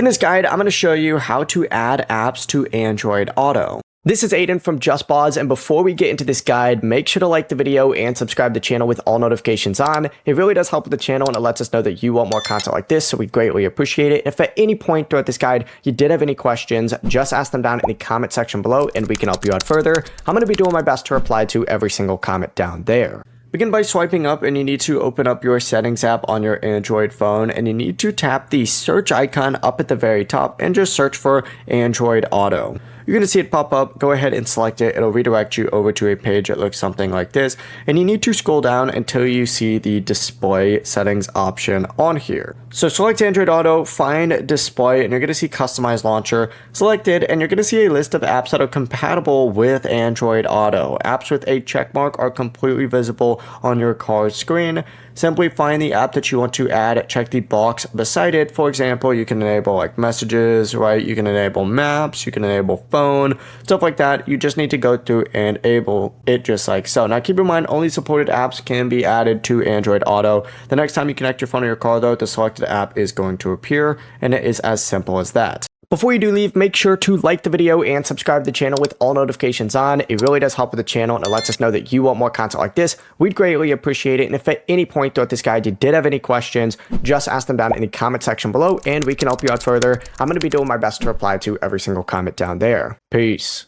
In this guide, I'm going to show you how to add apps to Android Auto. This is Aiden from JustPause, and before we get into this guide, make sure to like the video and subscribe to the channel with all notifications on. It really does help with the channel, and it lets us know that you want more content like this, so we greatly appreciate it. If at any point throughout this guide you did have any questions, just ask them down in the comment section below and we can help you out further. I'm going to be doing my best to reply to every single comment down there. Begin by swiping up, and you need to open up your settings app on your Android phone, and you need to tap the search icon up at the very top and just search for Android Auto. You're going to see it pop up. Go ahead and select it. It'll redirect you over to a page that looks something like this, and you need to scroll down until you see the display settings option on here. So select Android Auto, find display, and you're going to see customize launcher selected, and you're going to see a list of apps that are compatible with Android Auto. Apps with a check mark are completely visible on your car's screen. Simply find the app that you want to add, check the box beside it. For example, you can enable like messages, right? You can enable maps, you can enable phone, stuff like that. You just need to go through and enable it just like so. Now keep in mind, only supported apps can be added to Android Auto. The next time you connect your phone to your car though, the selected app is going to appear, and it is as simple as that. Before you do leave, make sure to like the video and subscribe to the channel with all notifications on. It really does help with the channel, and it lets us know that you want more content like this. We'd greatly appreciate it. And if at any point throughout this guide you did have any questions, just ask them down in the comment section below and we can help you out further. I'm going to be doing my best to reply to every single comment down there. Peace.